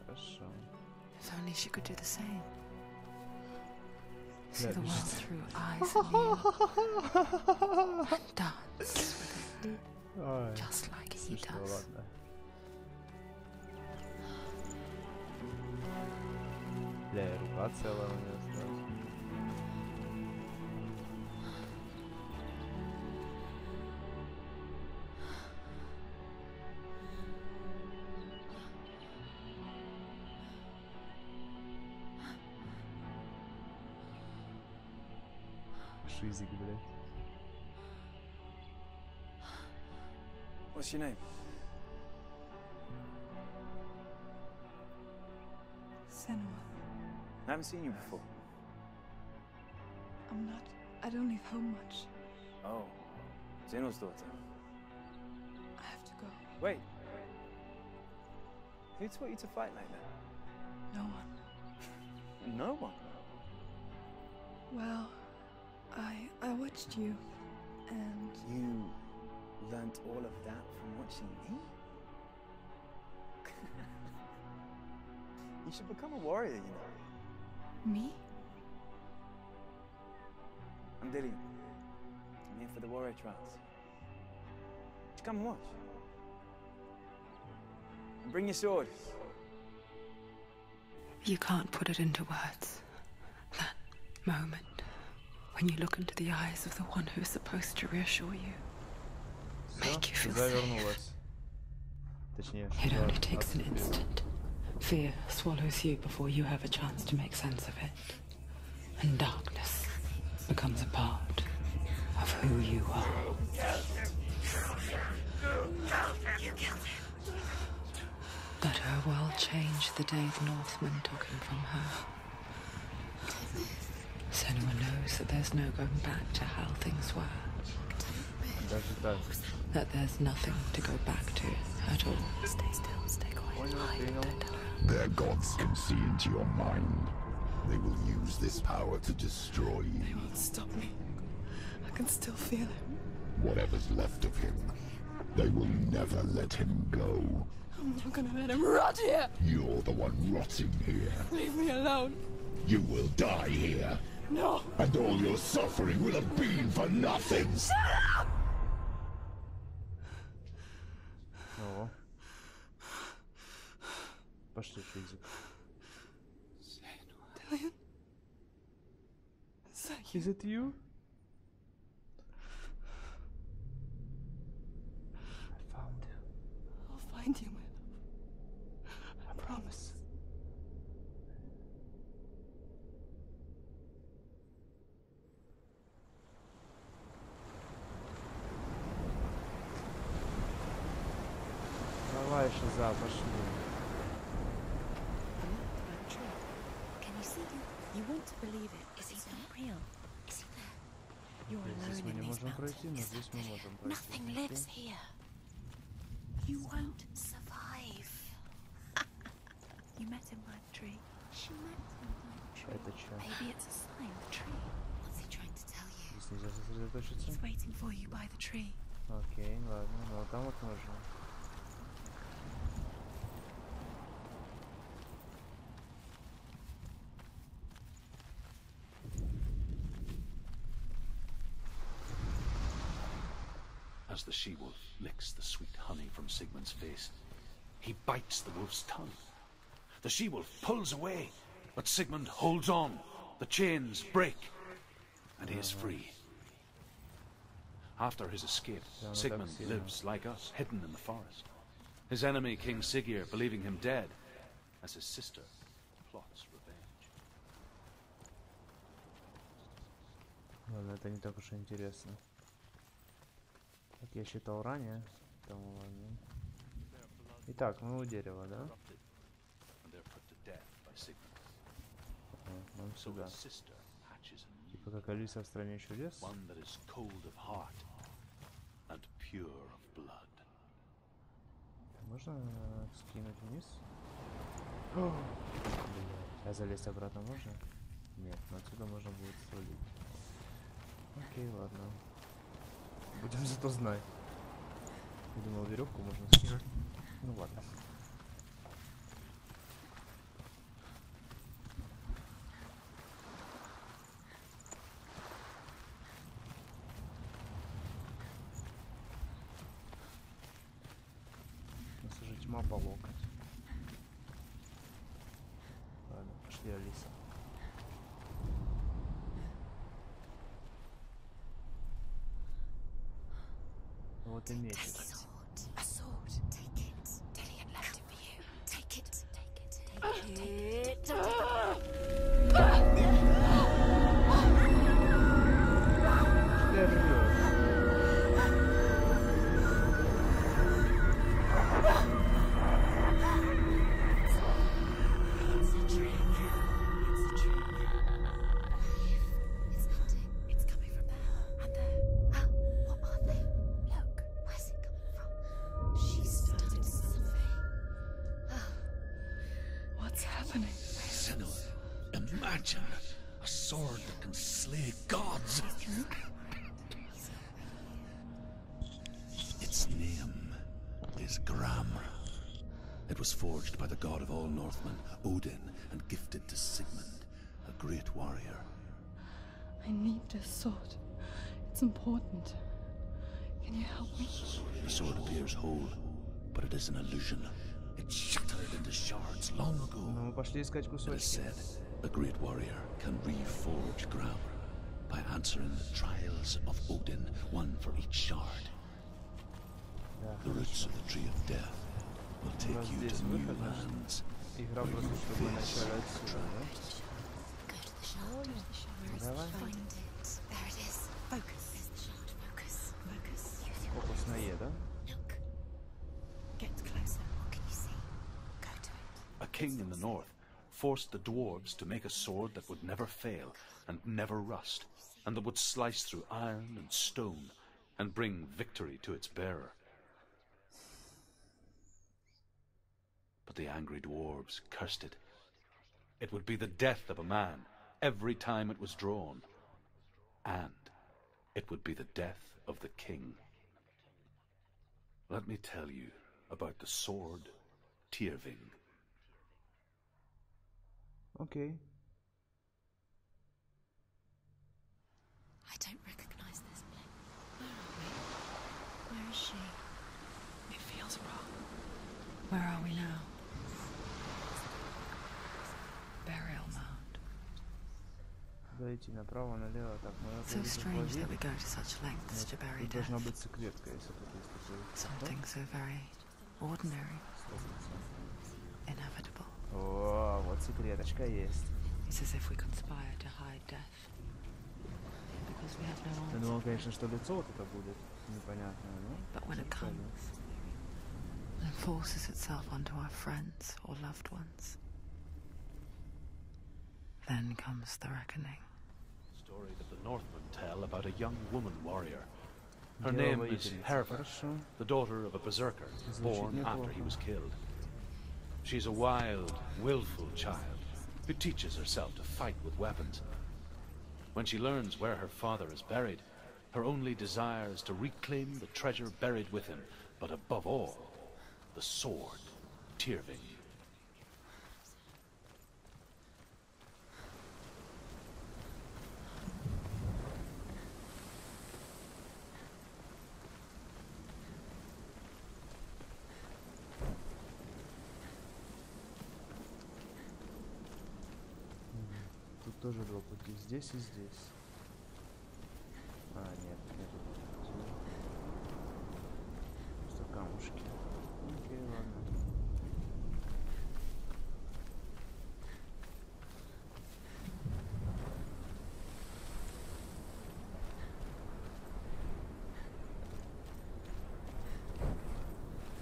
Хорошо. If only she could do the same. See the world through eyes and ears. And dance with it. Just like he does. Бля, и рука целая у нее осталась. Шизик, блядь. What's your name? Senua. I haven't seen you before. I don't leave home much. Oh, Zeno's daughter. I have to go. Wait. Who taught you to fight like that? No one. No one? Well, I watched you, and... You learnt all of that from watching me? You should become a warrior, you know. Me? I'm Dillian. I'm here for the warrior trials. Just come and watch. And bring your sword. You can't put it into words. That moment when you look into the eyes of the one who is supposed to reassure you. Make you feel safe. It only takes an instant. Fear swallows you before you have a chance to make sense of it. And darkness becomes a part of who you are. You killed him. Let her world change the day the Northmen took him from her. Senua knows that there's no going back to how things were. That there's nothing to go back to at all. Stay still, stay quiet, don't tell her. Their gods can see into your mind. They will use this power to destroy you. They won't stop me. I can still feel him. Whatever's left of him, they will never let him go. I'm not gonna let him rot here! You're the one rotting here. Leave me alone. You will die here. No! And all your suffering will have been for nothing. Shut up! О. Пошли, физик. Dillian? Is it you? I found you. I'll find you, my love. I promise. Давай, Шиза, пошли. Can you see him? You want to believe it. Is he not real? Is he there? You're Здесь мы alone не in these можем пройти, но mountains. здесь мы можем пройти. Nothing lives here. You won't survive. You met him by the tree. She met him by the tree. Это чё? Maybe it's a sign. The tree. What's he trying to tell you? Здесь нельзя сосредоточиться. He's waiting for you by the tree. Окей, ладно, ну там вот можно. As the she-wolf licks the sweet honey from Sigmund's face, he bites the wolf's tongue. The she-wolf pulls away, but Sigmund holds on. The chains break, and he is free. After his escape, Sigmund lives like us, hidden in the forest. His enemy, King Siggeir, believing him dead, as his sister plots revenge. Ладно, это не так уж и интересно. Как я считал ранее, тому ладно. Итак, мы у дерева, да? Нам сюда. Типа как Алиса в стране чудес. Можно скинуть вниз? Блин, а залезть обратно можно? Нет, но отсюда можно будет свалить. Окей, ладно. Будем зато знать. Я думал, веревку можно скинуть. Ну ладно. Тьма по локоть. Ладно, пошли, Алиса. Вот и меч. A sword. Take it. Dillian left it for you. Take it. Take it. Take it. Take Senua, imagine a sword that can slay gods. Its name is Gram. It was forged by the god of all Northmen, Odin, and gifted to Sigmund, a great warrior. I need this sword. It's important. Can you help me? The sword appears whole, but it is an illusion. It shattered into shards long ago. Ну, пошли искать It is кусочки. said a great warrior can reforge Gram by answering the trials of Odin, one for each shard. The roots of the tree of death will take you to new lands. Игра where просто, you чтобы мы face начали отсюда, да? Go to the shard. Давай. Find it. There it is. Focus. There's the shard. Focus. Focus. Фокус на Е, да? Look. Get closer. What can you see? Go to it. A king in the north forced the dwarves to make a sword that would never fail and never rust, and that would slice through iron and stone and bring victory to its bearer. But the angry dwarves cursed it. It would be the death of a man every time it was drawn, and it would be the death of the king. Let me tell you about the sword Tyrving. Окей. I don't recognize this place. Where are we? Where is she? It feels wrong. Where are we now? Burial mound. Куда идти? Направо, налево? Так, мы So strange that we go to such lengths to bury Тут death. должна быть секретка, если тут есть такой. Something so very ordinary, 100%. inevitable. О, вот секреточка есть. It's as if we conspire to hide death. Because we have no Я answer. думал, конечно, что лицо вот это будет непонятное, но... But when it comes and forces itself onto our friends or loved ones, then comes the reckoning. Story that the Northmen tell about a young woman warrior. Her Дело name is воительницы. Herva, Хорошо. the daughter of a berserker, born after he was killed. She's a wild, willful child who teaches herself to fight with weapons. When she learns where her father is buried, her only desire is to reclaim the treasure buried with him, but above all, the sword, Tyrving. Тут тоже два пути. Здесь и здесь. А, нет, нету пути. Просто камушки. Окей, ладно.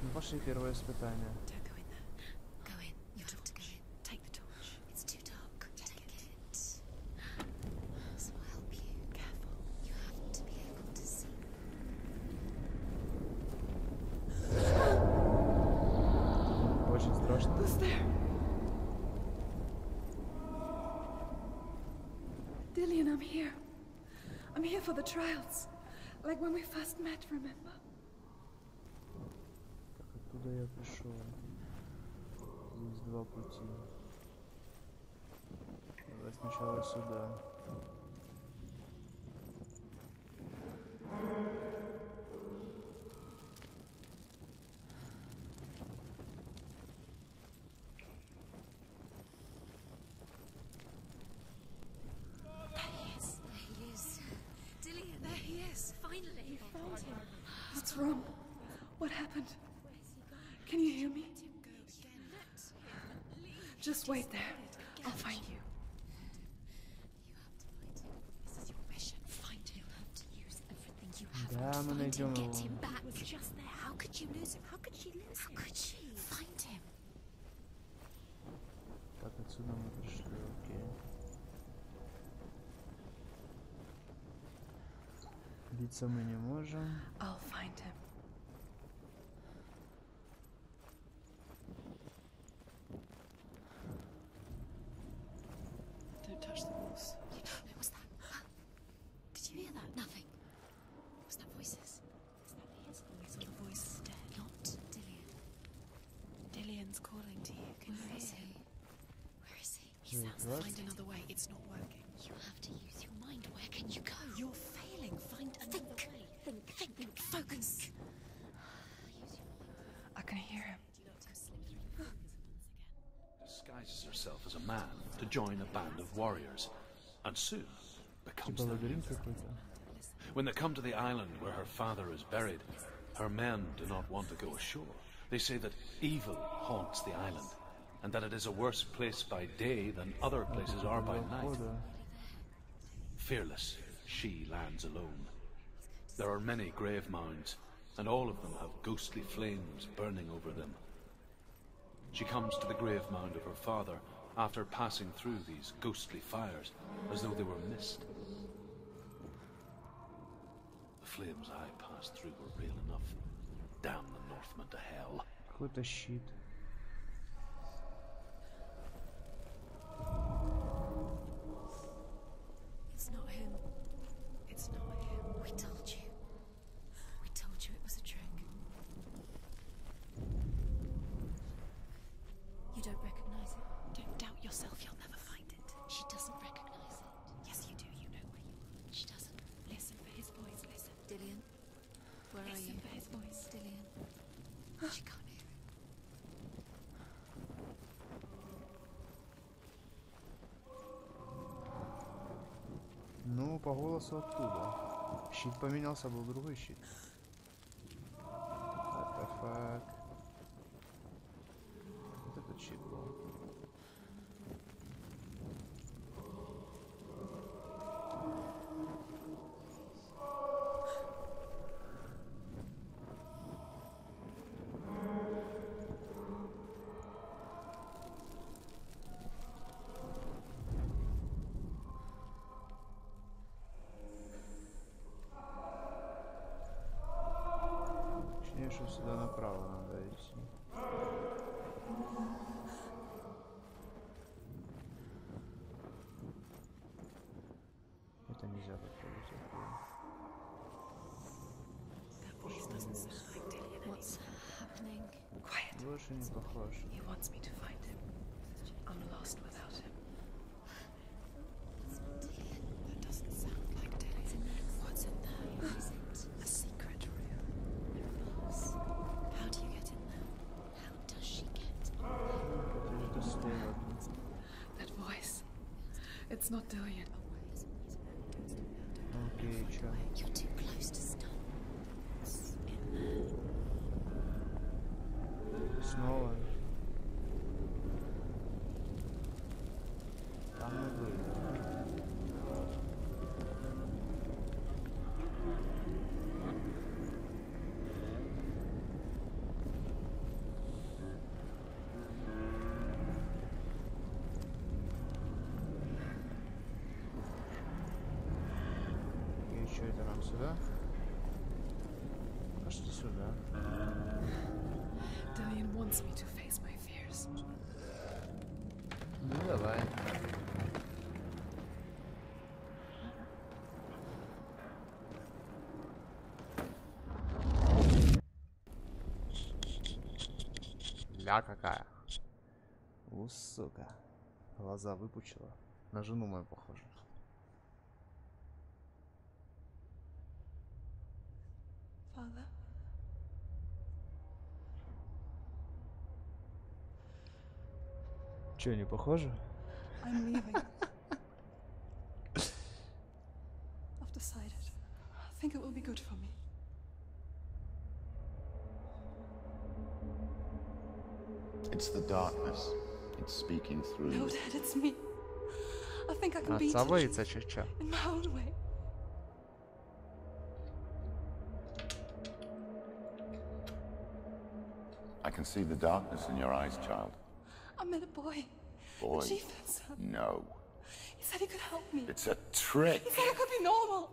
Ну, пошли, первое испытание. Don't go in there. Go in. You have to go in. Take the torch. It's too dark. Take it. So I'll help you. Careful. You have to be able to see. Очень страшно. Who's there? Dillian, I'm here. I'm here for the trials. Like when we first met, remember? Так, оттуда я пришел. Здесь два пути. Давай сначала сюда. room? What happened? Can you hear me? Just wait there. I'll find you. This is your mission. Find him. You have to use everything you have. Да, мы найдем Get его. him back. He was just there. How could you lose him? How could she lose him? How could she? Find him. Так, отсюда мы пришли, окей. Биться мы не можем. I'll find him. Don't touch the walls. What was that? Huh? Did you hear that? Nothing. Was that voices? Is that his voice or the voice is dead? Not Dillian. Dillian's calling to you. Can you Where hear is him? he? Where is he? He sounds What? find another way. It's not working. You have to use your mind. Where can you go? You're failing. Find another Think. way. Think. Focus. Use your mind. I can hear him. Disguises herself as a man to join a band of warriors, and soon becomes Типа their лабиринт leader. какой-то. When they come to the island where her father is buried, her men do not want to go ashore. They say that evil haunts the island, and that it is a worse place by day than other places are by night. Входа. Fearless, she lands alone. There are many grave mounds, and all of them have ghostly flames burning over them. She comes to the grave mound of her father after passing through these ghostly fires, as though they were mist. The flames I passed through were real enough. Damn the Northmen to hell. Какой-то щит. It's not him. It's not him. We told you. We told you it was a trick. You don't recognize it? Don't doubt yourself. You'll never find it. She doesn't recognize it. Yes, you do. You know where you are. She doesn't. Listen for his voice. Listen. Dillian, where are Listen you? for his voice. Dillian. She can't hear it. Ну, по голосу оттуда. Щит поменялся, был другой щит. What the fuck? Вот этот щит был. Точнее, что сюда направо надо идти. Это нельзя попробовать. That voice doesn't sound like Dillian What's happening? Quiet. Больше не похож. He wants me to find him. I'm lost without him. It's not Dillian. That doesn't sound like Dillian. What's in there? What is it? A secret room. Boss. How do you get in there? How does she get in there? Это слово. That voice. It's not Dillian. Окей, чё? You're too close to stop. What's in there? Снова. Там мы были. И что это нам сюда? А что сюда? Dillian wants me to face my fears. Ну давай. Ля какая. У, сука. Глаза выпучила. На жену мою похоже. Father? Че, не похоже? I'm leaving. I've decided. I think it will be good for me. the darkness. It's speaking through No, you. Dad, it's me. I think I can beat Отца it боится ча-ча. in my own way. I can see the darkness in your eyes, child. I met a boy. Boy. A chieftain's son. No. He said he could help me. It's a trick. He said I could be normal.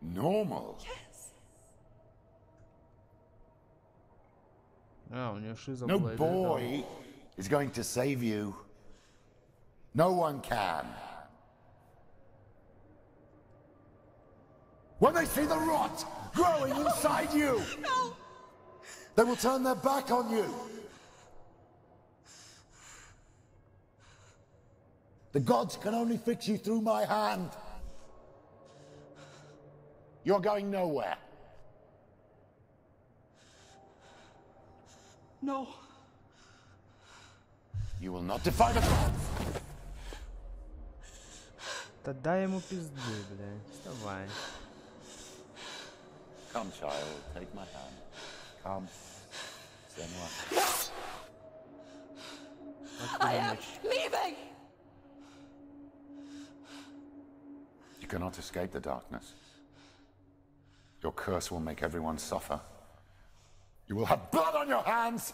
Normal? Yes. А, у нее шиза No была из-за этого. boy is going to save you. No one can. When they see the rot growing inside you, No. they will turn their back on you. The gods can only fix you through my hand. You're going nowhere. No. You will not defy the gods. Да дай ему пизды, блядь. Вставай. Come, child, take my hand. Come. Senua. I am leaving. You cannot escape the darkness. Your curse will make everyone suffer. You will have blood on your hands!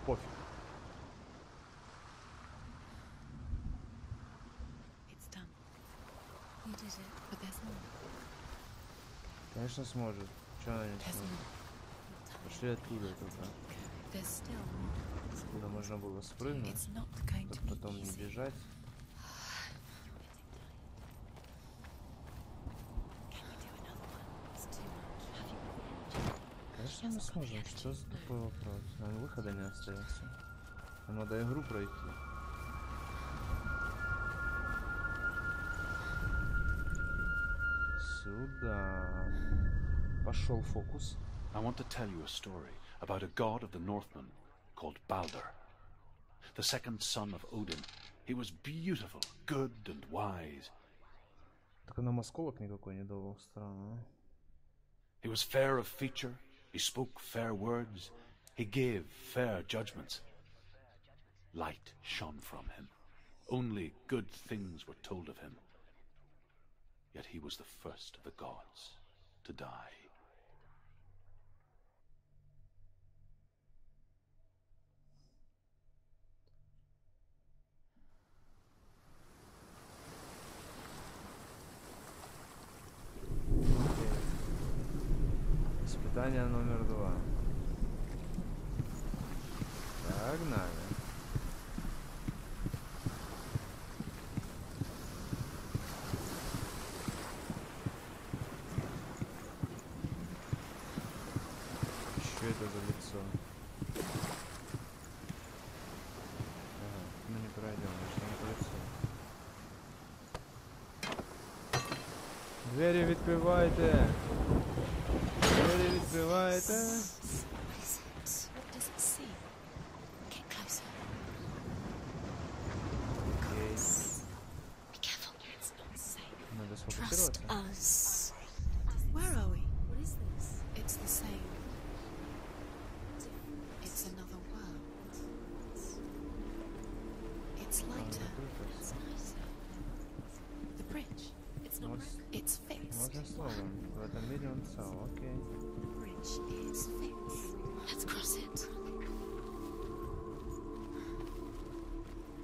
Пофиг. It's done. You did it, but there's more. Конечно сможет. Чё она не There's сможет? more. Пошли оттуда только. There's still more. Откуда можно было спрыгнуть, It's not going to чтобы be потом не easy. бежать. Can we do another one? It's too much. Have you Конечно мы сможем. Что за тупой вопрос? Нам выхода не остается. Нам надо игру пройти. Сюда. Пошел фокус. I want to tell you a story about a god of the Northmen called Balder. The second son of Odin. He was beautiful, good and wise. Только нам осколок никакой не давал. Странно. He was fair of feature. He spoke fair words. He gave fair judgments. Light shone from him. Only good things were told of him. Yet he was the first of the gods to die. Испытание номер 2. Погнали. Что это за лицо? Ага, мы не пройдем, что не по лицу. Двери відкривайте! Двері відкривайте! What is it? What does it see? Get closer. Окей. Be careful. It's not safe. Надо Trust сфокусироваться. us. Where are we? What is this? It's the same. It's another world. It's lighter. It's nicer. The bridge. It's not broken. It's fixed. Можно словом. В этом мире он цел. Окей. The bridge is fixed. Let's cross it.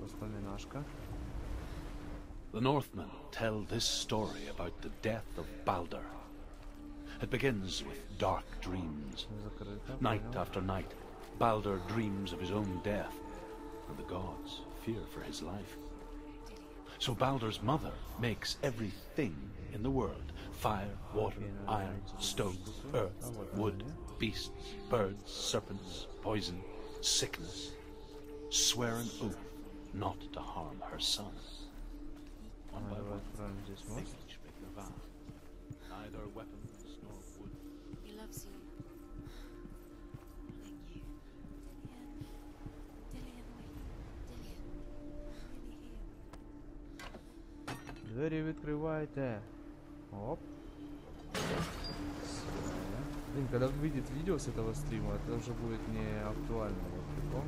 Воспоминашка. The Northmen tell this story about the death of Balder. It begins with dark dreams. Закрыто. Night понял. after night, Balder dreams of his own death, and the gods fear for his life. So Balder's mother makes everything in the world: fire, water, iron, stone, earth, wood, beasts, birds, serpents, poison, sickness. Swear an oath not to harm her son. One by Давай one, откроем здесь they мост. each make their vow. Neither weapons nor wood. He loves you. Loving you. Dillian. Dillian. Dilly here. Двері відкривайте. Оп. Блин, когда выйдет видео с этого стрима, это уже будет не актуально. Вот, прикол.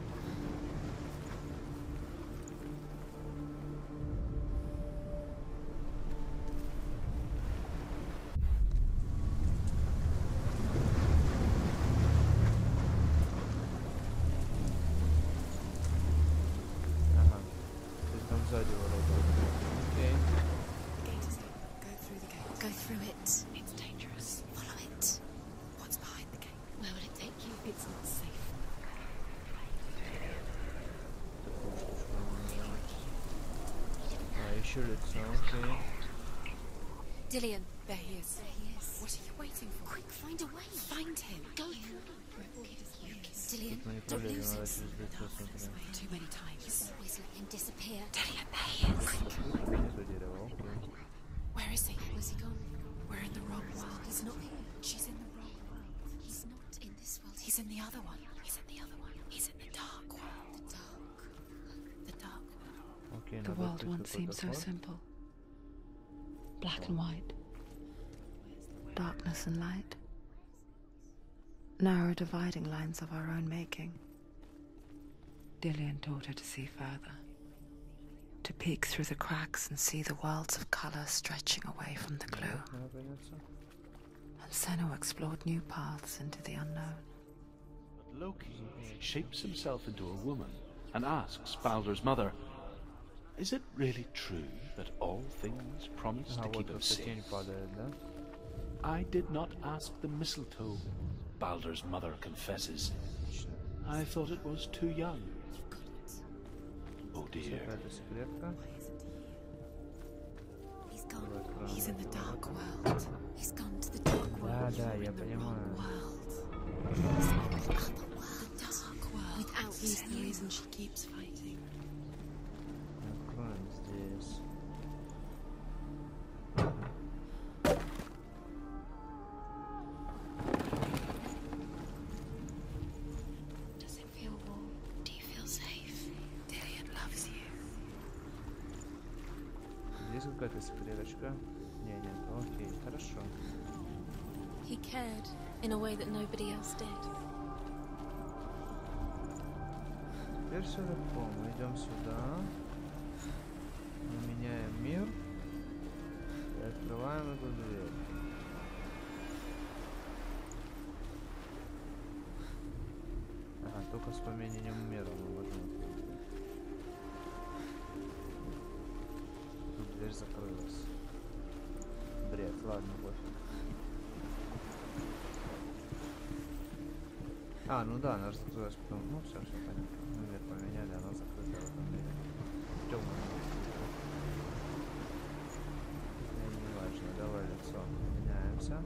Ага. То есть там сзади ворота. Окей. The gate is open. Go through the gate. Go through it. It's dangerous. Follow it. What's behind the gate? Where will it take you? It's not safe. Еще лицо, окей. Dillian. There he is. There he is. What are you waiting for? Quick, find a way. Find him. Go. Dillian, don't lose him. Too many times. Always let him disappear. Dillian, there he is. Where is he? Where's he gone? We're in the wrong world. He's not here. She's in the wrong world. He's not in this world. He's in the other one. He's in the other one. He's in the dark world. The dark. The dark world. Okay, The world once seemed so simple. Black and white. Darkness and light. Narrow dividing lines of our own making. Dillian taught her to see further. To peek through the cracks and see the worlds of colour stretching away from the gloom. And senua explored new paths into the unknown. But Loki shapes himself into a woman and asks Baldur's mother, is it really true that all things promise to keep us safe? I did not ask the mistletoe, Baldur's mother confesses. I thought it was too young. Oh dear. He's gone. He's in the dark world. He's gone to the dark world. You're in the wrong world. He's in the other world. The dark world. Without he's the reason she keeps fighting. Откроем здесь. Does it feel warm? Do you feel safe? Dillian loves you. Здесь какая-то секреточка. Не, нет, окей, хорошо. He cared in a way that nobody else did. Теперь все легко. Мы идем сюда. Мы меняем мир. И открываем эту дверь. Ага, только с поменением мира мы можем открыть. Тут дверь закрылась. Бред, ладно, вот. А, ну да, она же закрылась потом. Ну все понятно. Мы мир поменяли, она закрыта в этом мире. Темная. Не важно, давай лицо. Меняемся.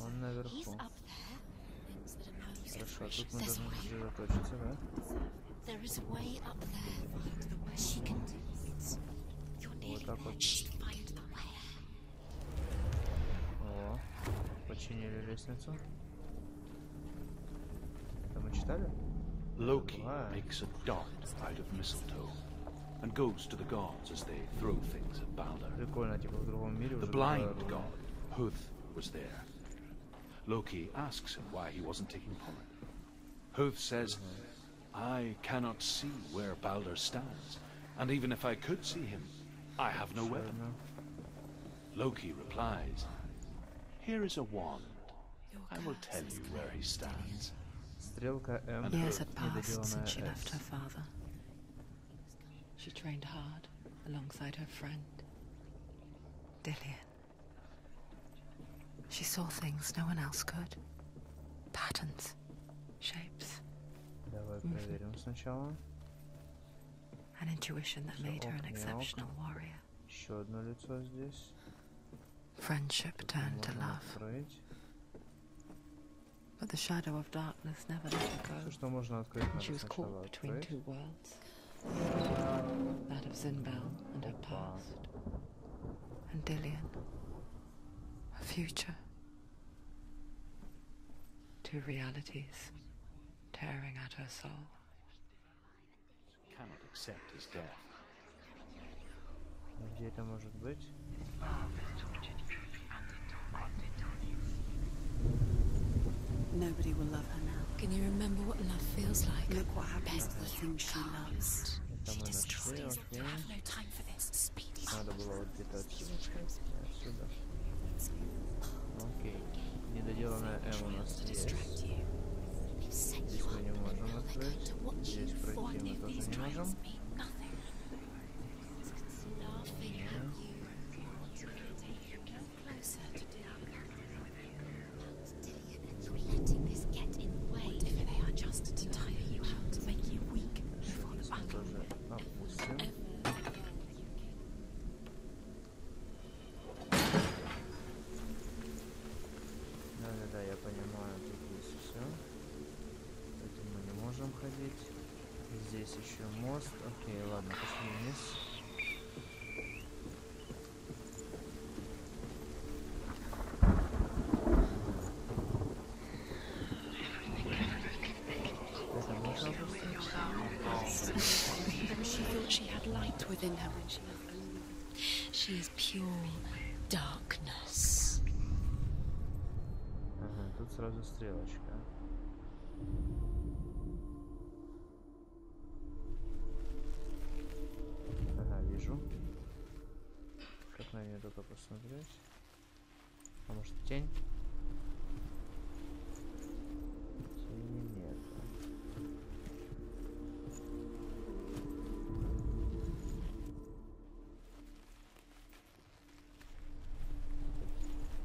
Он наверху. Хорошо, тут мы должны сосредоточиться, да? Вот так вот. О, починили лестницу. Это мы читали? Loki makes a dart out of mistletoe and goes to the gods as they throw things at Baldur. Прикольно, типа в другом мире уже. The blind god, Huth, was there. Loki asks him why he wasn't taking part. Huth says, I cannot see where Baldur stands, and even if I could see him, I have no weapon. Loki replies, here is a wand. I will tell you where he stands. Years had passed since she left her father. She trained hard alongside her friend, Dillian. She saw things no one else could. Patterns, сначала. An intuition that made her an exceptional warrior. Еще одно лицо здесь. Friendship turned to Можно love. открыть. But the shadow of darkness never let her Все, go. что можно открыть, надо She was сначала caught between открыть. two worlds. That of Zinbel and her past. And Dillian. Her future. Two realities tearing at her soul. Cannot accept his death. Где это может быть? Nobody will love her now. Can you remember what love feels like? Look what happens to the things she loves. Это мы нашли, окей. No time for this. Speedy. Надо было вот где-то отсюда снять, и отсюда. Окей. Недоделанная М у нас есть. Здесь мы не можем открыть. Здесь пройти мы тоже не можем. Тоже опустим. Да-да-да, я понимаю, тут здесь все. Этим мы не можем ходить. Здесь еще мост. Окей, ладно, пошли вниз. Это можно опустить? She thought she had light within her when she was born. She is pure darkness. Ага, тут сразу стрелочка. Ага, вижу. Как на нее только посмотреть. А может тень? Тени нет.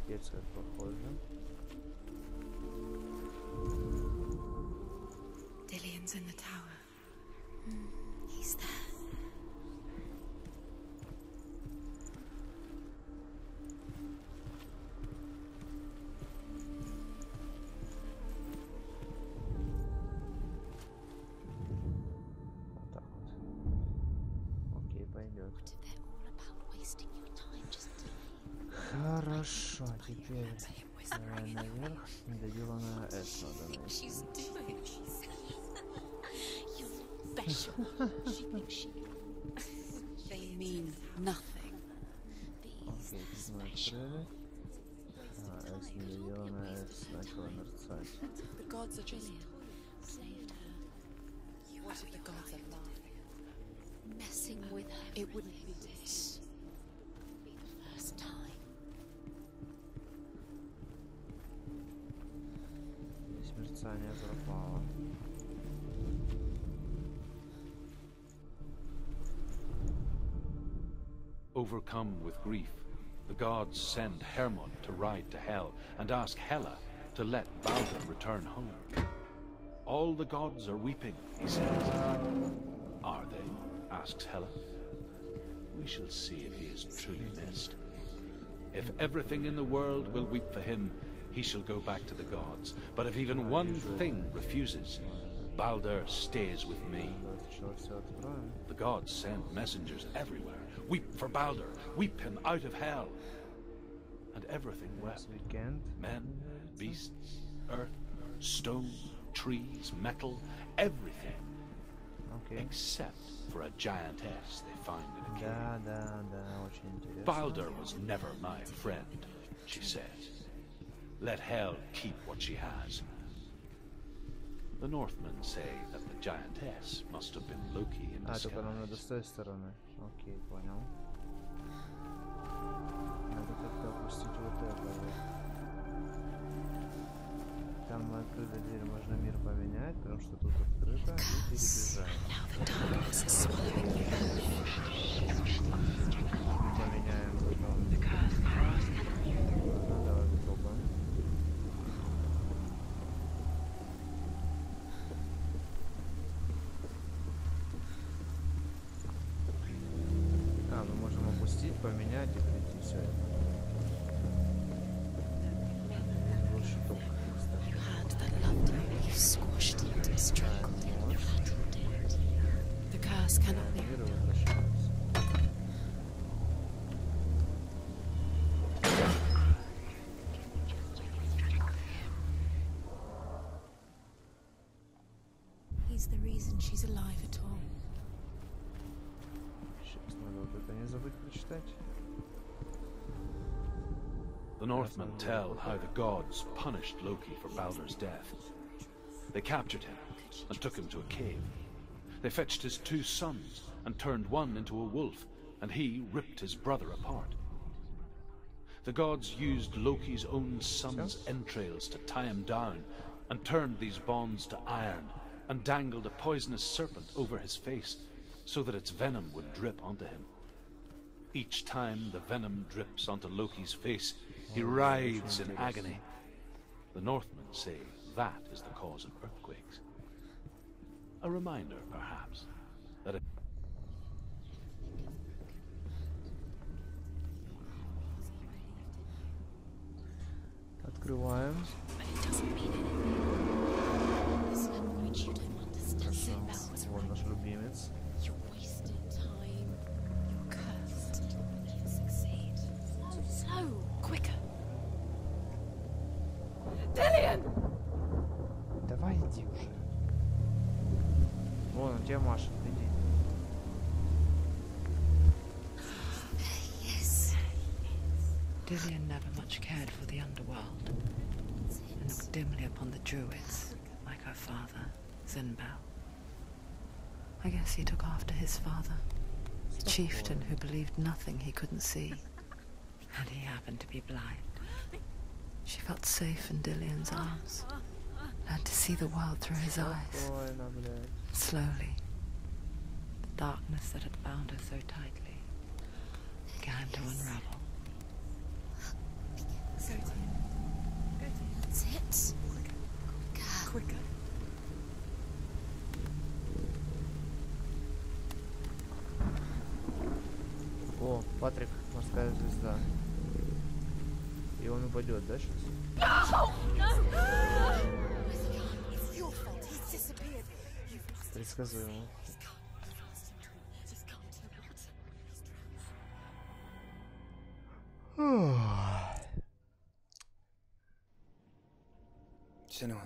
Детская похоже. Dillian's in the tower. He's there. Вот так вот. Окей, пойдет. They're all about wasting your time just delaying. Хорошо, теперь давай наверх. Недоделанная S надо найти. She's doing. You're special. She thinks she. They mean nothing. Окей, тут мы открыли. А, S недоделанная S начала мерцать. The gods are just Saved her. what if the gods are laughing? Messing with her. It wouldn't be this. Be the first time. Здесь мерцание пропало. Overcome with grief, the gods send Hermod to ride to Hell and ask Hela to let Baldur return home. All the gods are weeping, he says. Are they? Asks Hela. We shall see if he is truly missed. If everything in the world will weep for him, he shall go back to the gods. But if even one thing refuses, Baldur stays with me. The gods send messengers everywhere. Weep for Baldur, weep him out of hell. And everything wept. Men, beasts, earth, stone, trees, metal, everything. Except for a giantess they find in a cave. Baldur was never my friend, she says. Let hell keep what she has. The Northmen say that the giantess must have been Loki in disguise. Только нам надо с той стороны. Окей, понял. Надо как-то опустить вот это вот. Там мы открыли дверь, можно мир поменять, потому что тут открыто, и перебежаем. Поменяем потом. Давай попробуем. попросить, поменять и прийти. Все. Больше только. The curse cannot be. He's the reason she's alive at all. Сейчас надо вот это не забыть прочитать. The Northmen tell how the gods punished Loki for Baldur's death. They captured him and took him to a cave. They fetched his 2 sons and turned one into a wolf, and he ripped his brother apart. The gods used Loki's own son's entrails to tie him down and turned these bonds to iron and dangled a poisonous serpent over his face so that its venom would drip onto him. Each time the venom drips onto Loki's face, he writhes in agony. The Northmen say that is the cause of earthquakes. A reminder, perhaps, that it... Открываем. Вот наш любимец. Давай иди уже. Вон, он тебя машет, иди. Dillian never much cared for the underworld and looked dimly upon the druids, like her father, Zinbel. I guess he took after his father, the chieftain who believed nothing he couldn't see, and he happened to be blind. She felt safe in Dillian's arms, learned to see the world through his eyes. Slowly, the darkness that had bound her so tightly began to unravel. That's it. Quicker. О, Патрик, морская звезда. И он упадет, да, сейчас? Предсказуемо. Senua.